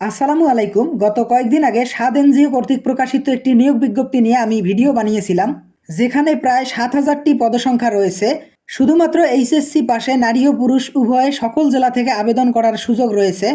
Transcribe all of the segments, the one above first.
আসসালামু আলাইকুম। গত কয়েকদিন আগে স্বাদ এনজিও কর্তৃক প্রকাশিত একটি নিয়োগ বিজ্ঞপ্তি নিয়ে আমি ভিডিও বানিয়েছিলাম, যেখানে প্রায় ৭,০০০টি পদসংখ্যা রয়েছে। শুধুমাত্র এইচএসসি পাশে নারী ও পুরুষ উভয় সকল জেলা থেকে আবেদন করার সুযোগ রয়েছে।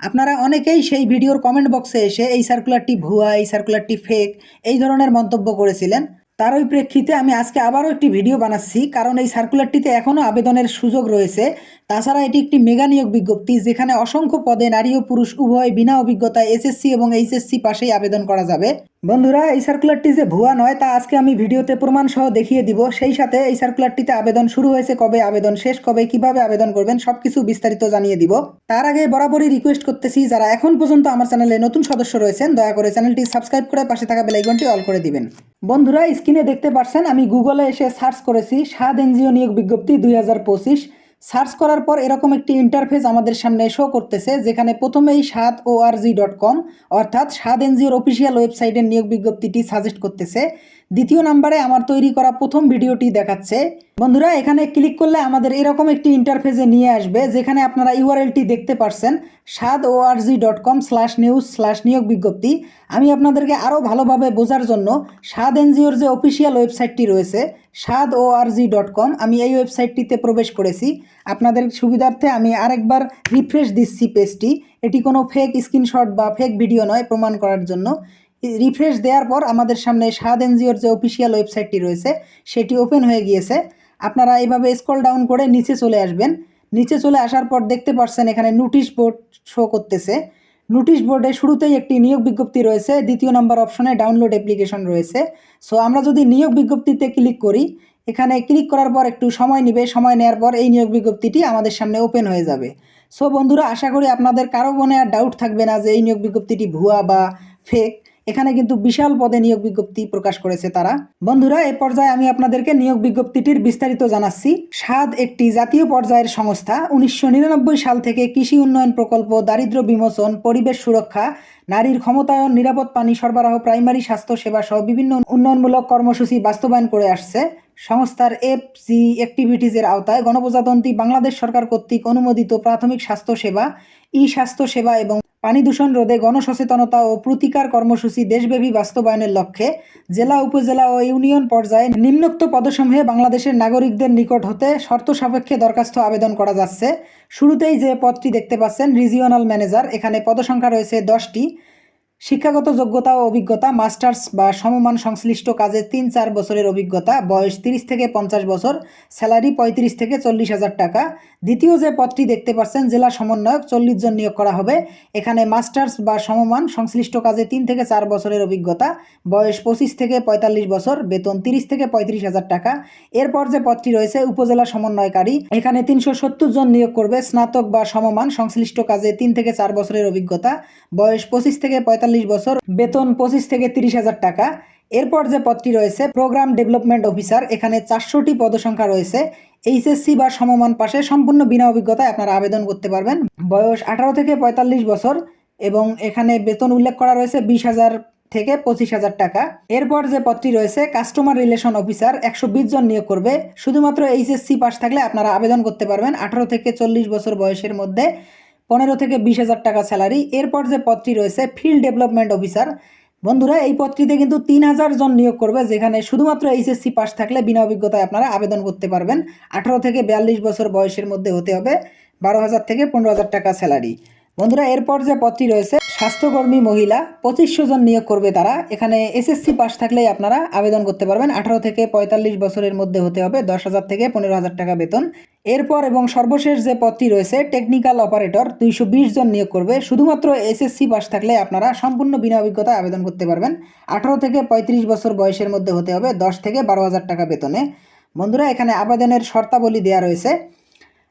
আপনারা অনেকেই সেই ভিডিওর কমেন্ট বক্সে এসে এই সার্কুলারটি ভুয়া, এই সার্কুলারটি ফেক, এই ধরনের মন্তব্য করেছিলেন। তারই প্রেক্ষিতে আমি আজকে আবারও একটি ভিডিও বানাচ্ছি, কারণ এই সার্কুলারটিতে এখনও আবেদনের সুযোগ রয়েছে। তাছাড়া এটি একটি মেগা নিয়োগ বিজ্ঞপ্তি, যেখানে অসংখ্য পদে নারী ও পুরুষ উভয় বিনা অভিজ্ঞতায় এসএসসি এবং এইচএসসি পাশেই আবেদন করা যাবে। বন্ধুরা, এই সার্কুলারটি যে ভুয়া নয় তা আজকে আমি ভিডিওতে প্রমাণ সহ দেখিয়ে দিব। সেই সাথে এই সার্কুলারটিতে আবেদন শুরু হয়েছে কবে, আবেদন শেষ কবে, কিভাবে আবেদন করবেন সবকিছু বিস্তারিত জানিয়ে দিব। তার আগে বরাবরই রিকোয়েস্ট করতেছি, যারা এখন পর্যন্ত আমার চ্যানেলে নতুন সদস্য রয়েছেন দয়া করে চ্যানেলটি সাবস্ক্রাইব করে পাশে থাকা বেল আইকনটি অল করে দিবেন। বন্ধুরা, স্ক্রিনে দেখতে পাচ্ছেন আমি গুগলে এসে সার্চ করেছি স্বাদ এনজিও নিয়োগ বিজ্ঞপ্তি 2025। সার্চ করার পর এরকম একটি ইন্টারফেস আমাদের সামনে শো করতেছে, যেখানে প্রথমেই SAADORG.com অর্থাৎ স্বাদ এনজিওর অফিসিয়াল ওয়েবসাইটের নিয়োগ বিজ্ঞপ্তিটি সাজেস্ট করতেছে। দ্বিতীয় নাম্বারে আমার তৈরি করা প্রথম ভিডিওটি দেখাচ্ছে। বন্ধুরা, এখানে ক্লিক করলে আমাদের এরকম একটি ইন্টারফেসে নিয়ে আসবে, যেখানে আপনারা ইউআরএলটি দেখতে পাচ্ছেন SAADORG.com/news/নিয়োগ বিজ্ঞপ্তি। আমি আপনাদেরকে আরও ভালোভাবে বোঝার জন্য স্বাদ এনজিওর যে অফিসিয়াল ওয়েবসাইটটি রয়েছে SAADORG.com, আমি এই ওয়েবসাইটটিতে প্রবেশ করেছি। আপনাদের সুবিধার্থে আমি আরেকবার রিফ্রেশ দিচ্ছি পেজটি। এটি কোনো ফেক স্ক্রিনশট বা ফেক ভিডিও নয়, প্রমাণ করার জন্য। রিফ্রেশ দেওয়ার পর আমাদের সামনে স্বাদ এনজিওর যে অফিসিয়াল ওয়েবসাইটটি রয়েছে সেটি ওপেন হয়ে গিয়েছে। আপনারা এইভাবে স্ক্রল ডাউন করে নিচে চলে আসবেন। নিচে চলে আসার পর দেখতে পাচ্ছেন এখানে নোটিশ বোর্ড শো করতেছে। নোটিশ বোর্ডে শুরুতেই একটি নিয়োগ বিজ্ঞপ্তি রয়েছে, দ্বিতীয় নম্বর অপশনে ডাউনলোড অ্যাপ্লিকেশন রয়েছে। সো আমরা যদি নিয়োগ বিজ্ঞপ্তিতে ক্লিক করি, এখানে ক্লিক করার পর একটু সময় নেবে, সময় নেওয়ার পর এই নিয়োগ বিজ্ঞপ্তিটি আমাদের সামনে ওপেন হয়ে যাবে। সো বন্ধুরা, আশা করি আপনাদের কারো মনে আর ডাউট থাকবে না যে এই নিয়োগ বিজ্ঞপ্তিটি ভুয়া বা ফেক। এখানে কিন্তু বিশাল পদে নিয়োগ বিজ্ঞপ্তি প্রকাশ করেছে তারা। বন্ধুরা, এই পর্যায়ে আমি আপনাদেরকে নিয়োগ বিজ্ঞপ্তিটির বিস্তারিত জানাচ্ছি। স্বাদ একটি জাতীয় পর্যায়ের সংস্থা। 1999 সাল থেকে কৃষি উন্নয়ন প্রকল্প, দারিদ্র্য বিমোচন, পরিবেশ সুরক্ষা, নারীর ক্ষমতায়ন, নিরাপদ পানি সরবরাহ, প্রাইমারি স্বাস্থ্য সেবা সহ বিভিন্ন উন্নয়নমূলক কর্মসূচি বাস্তবায়ন করে আসছে। সংস্থার এফজি অ্যাক্টিভিটিজের আওতায় গণপ্রজাতন্ত্রী বাংলাদেশ সরকার কর্তৃক অনুমোদিত প্রাথমিক স্বাস্থ্য সেবা, স্বাস্থ্য সেবা এবং পানি দূষণ রোধে গণসচেতনতা ও প্রতিকার কর্মসূচি দেশব্যাপী বাস্তবায়নের লক্ষ্যে জেলা, উপজেলা ও ইউনিয়ন পর্যায়ে নিম্নোক্ত পদসমূহে বাংলাদেশের নাগরিকদের নিকট হতে শর্ত সাপেক্ষে দরখাস্ত আবেদন করা যাচ্ছে। শুরুতেই যে পদটি দেখতে পাচ্ছেন রিজিওনাল ম্যানেজার, এখানে পদসংখ্যা রয়েছে 10টি। শিক্ষাগত যোগ্যতা ও অভিজ্ঞতা মাস্টার্স বা সমমান সংশ্লিষ্ট কাজে 3-4 বছরের অভিজ্ঞতা, বয়স 30 থেকে 50 বছর, স্যালারি 35 থেকে 40,000 টাকা। দ্বিতীয় যে পদটি দেখতে পাচ্ছেন জেলা সমন্বয়ক, 40 জন নিয়োগ করা হবে। এখানে মাস্টার্স বা সমমান সংশ্লিষ্ট কাজে 3 থেকে 4 বছরের অভিজ্ঞতা, বয়স 25 থেকে 45 বছর, বেতন 30 থেকে 35,000 টাকা। এরপর যে পদটি রয়েছে উপজেলা সমন্বয়কারী, এখানে 370 জন নিয়োগ করবে, স্নাতক বা সমমান সংশ্লিষ্ট কাজে 3 থেকে 4 বছরের অভিজ্ঞতা, বয়স 25 থেকে 45 বছর, বেতন 25 থেকে 30,000 টাকা। এরপর যে পদটি রয়েছে প্রোগ্রাম ডেভেলপমেন্ট অফিসার, এখানে 400টি পদসংখ্যা রয়েছে। এইচএসসি বা সমমান পাশে সম্পূর্ণ বিনা অভিজ্ঞতায় আপনারা আবেদন করতে পারবেন। বয়স 18 থেকে 45 বছর এবং এখানে বেতন উল্লেখ করা রয়েছে 20,000 থেকে 25,000 টাকা। এরপর যে পদটি রয়েছে কাস্টমার রিলেশন অফিসার, 120 জন নিয়োগ করবে। শুধুমাত্র এইচএসসি পাস থাকলে আপনারা আবেদন করতে পারবেন। 18 থেকে 40 বছর বয়সের মধ্যে, 15 থেকে 20,000 টাকা স্যালারি। এরপর যে পদটি রয়েছে ফিল্ড ডেভেলপমেন্ট অফিসার। বন্ধুরা, এই পদটিতে কিন্তু 3,000 জন নিয়োগ করবে, যেখানে শুধুমাত্র এইচএসসি পাস থাকলে বিনা অভিজ্ঞতায় আপনারা আবেদন করতে পারবেন। 18 থেকে 42 বছর বয়সের মধ্যে হতে হবে, 12,000 থেকে 15,000 টাকা স্যালারি। বন্ধুরা, এরপর যে পদটি রয়েছে স্বাস্থ্যকর্মী মহিলা, 2500 জন নিয়োগ করবে তারা। এখানে এসএসসি পাস থাকলেই আপনারা আবেদন করতে পারবেন। 18 থেকে 45 বছরের মধ্যে হতে হবে, 10,000 থেকে 15,000 টাকা বেতন। এরপর এবং সর্বশেষ যে পদটি রয়েছে টেকনিক্যাল অপারেটর, 220 জন নিয়োগ করবে। শুধুমাত্র এসএসসি পাস থাকলে আপনারা সম্পূর্ণ বিনা অভিজ্ঞতায় আবেদন করতে পারবেন। 18 থেকে 35 বছর বয়সের মধ্যে হতে হবে, 10 থেকে 12,000 টাকা বেতনে। বন্ধুরা, এখানে আবেদনের শর্তাবলী দেওয়া রয়েছে।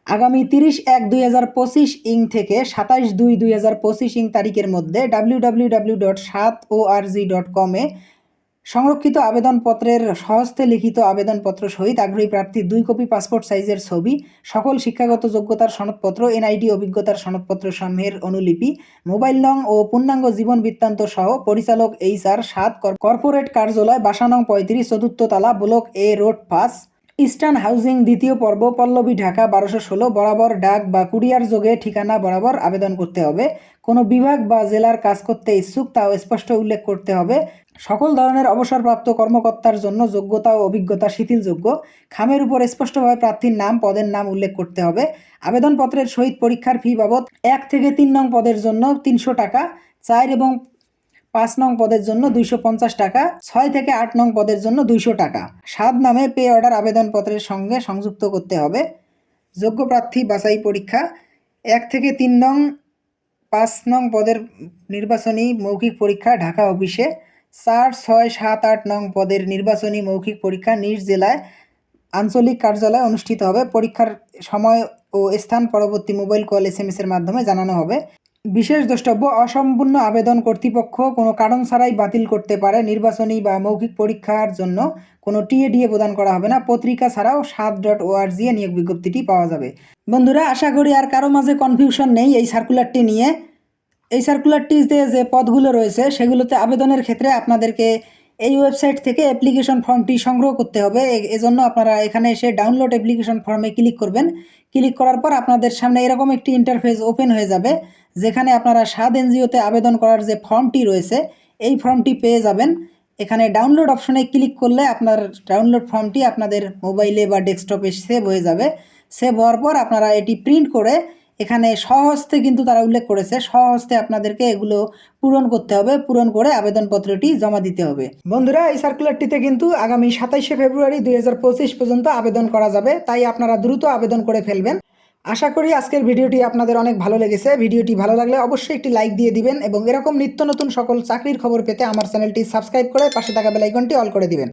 আগামী 30/1/2025 ইং থেকে 27/2/2025 ইং তারিখের মধ্যে www.saadorg.com এ সংরক্ষিত আবেদনপত্রের সহস্তে লিখিত আবেদনপত্র সহিত আগ্রহী প্রার্থীর 2 কপি পাসপোর্ট সাইজের ছবি, সকল শিক্ষাগত যোগ্যতার সনদপত্র, এনআইডি অভিজ্ঞতার সনদপত্র সমূহের অনুলিপি, মোবাইল নং ও পূর্ণাঙ্গ জীবন বৃত্তান্ত সহ পরিচালক HR 7 কর্পোরেট কার্যালয়, বাসা নং 35, 4th তলা, block A, road 5, eastern housing দ্বিতীয় পর্ব, পল্লবী, ঢাকা 1216 বরাবর ডাক বা কুরিয়ার যোগে ঠিকানা বরাবর আবেদন করতে হবে। কোনো বিভাগ বা জেলার কাজ করতে ইচ্ছুক তাও স্পষ্ট উল্লেখ করতে হবে। সকল ধরনের অবসরপ্রাপ্ত কর্মকর্তার জন্য যোগ্যতা ও অভিজ্ঞতা শিথিলযোগ্য। খামের উপর স্পষ্টভাবে প্রার্থীর নাম, পদের নাম উল্লেখ করতে হবে। আবেদনপত্রের সহিত পরীক্ষার ফি বাবদ 1 থেকে 3 নং পদের জন্য 300 টাকা, 4 এবং 5 নং পদের জন্য 250 টাকা, 6 থেকে 8 নং পদের জন্য 200 টাকা। 7 নামে পে অর্ডার আবেদনপত্রের সঙ্গে সংযুক্ত করতে হবে। যোগ্য প্রার্থী বাছাই পরীক্ষা 1 থেকে 3 নং 5 নং পদের নির্বাচনী মৌখিক পরীক্ষা ঢাকা অফিসে, 4, 6, 7, 8 নং পদের নির্বাচনী মৌখিক পরীক্ষা নিজ জেলায় আঞ্চলিক কার্যালয়ে অনুষ্ঠিত হবে। পরীক্ষার সময় ও স্থান পরবর্তী মোবাইল কল SMS এর মাধ্যমে জানানো হবে। বিশেষ দ্রষ্টব্য: অসম্পূর্ণ আবেদন কর্তৃপক্ষ কোনো কারণ ছাড়াই বাতিল করতে পারে। নির্বাচনী বা মৌখিক পরীক্ষার জন্য কোনো টিএডিএ প্রদান করা হবে না। পত্রিকা ছাড়াও 7.org এ নিয়োগ বিজ্ঞপ্তিটি পাওয়া যাবে। বন্ধুরা, আশা করি আর কারো মাঝে কনফিউশন নেই এই সার্কুলারটি নিয়ে। এই সার্কুলারটিতে যে পদগুলো রয়েছে সেগুলোতে আবেদনের ক্ষেত্রে আপনাদেরকে এই ওয়েবসাইট থেকে অ্যাপ্লিকেশন ফর্মটি সংগ্রহ করতে হবে। এজন্য আপনারা এখানে এসে ডাউনলোড অ্যাপ্লিকেশন ফর্মে ক্লিক করবেন। ক্লিক করার পর আপনাদের সামনে এরকম একটি ইন্টারফেস ওপেন হয়ে যাবে, যেখানে আপনারা স্বাদ এনজিওতে আবেদন করার যে ফর্মটি রয়েছে এই ফর্মটি পেয়ে যাবেন। এখানে ডাউনলোড অপশনে ক্লিক করলে আপনার ডাউনলোড ফর্মটি আপনাদের মোবাইলে বা ডেস্কটপে সেভ হয়ে যাবে। সেভ হওয়ার পর আপনারা এটি প্রিন্ট করে, এখানে স্বহস্তে কিন্তু তারা উল্লেখ করেছে, স্বহস্তে আপনাদেরকে এগুলো পূরণ করতে হবে। পূরণ করে আবেদনপত্রটি জমা দিতে হবে। বন্ধুরা, এই সার্কুলারটিতে কিন্তু আগামী 27শে ফেব্রুয়ারি 2025 পর্যন্ত আবেদন করা যাবে, তাই আপনারা দ্রুত আবেদন করে ফেলবেন। আশা করি আজকের ভিডিওটি আপনাদের অনেক ভালো লেগেছে। ভিডিওটি ভালো লাগলে অবশ্যই একটি লাইক দিয়ে দিবেন এবং এরকম নিত্য নতুন সকল চাকরির খবর পেতে আমার চ্যানেলটি সাবস্ক্রাইব করে পাশে থাকা বেল আইকনটি অল করে দিবেন।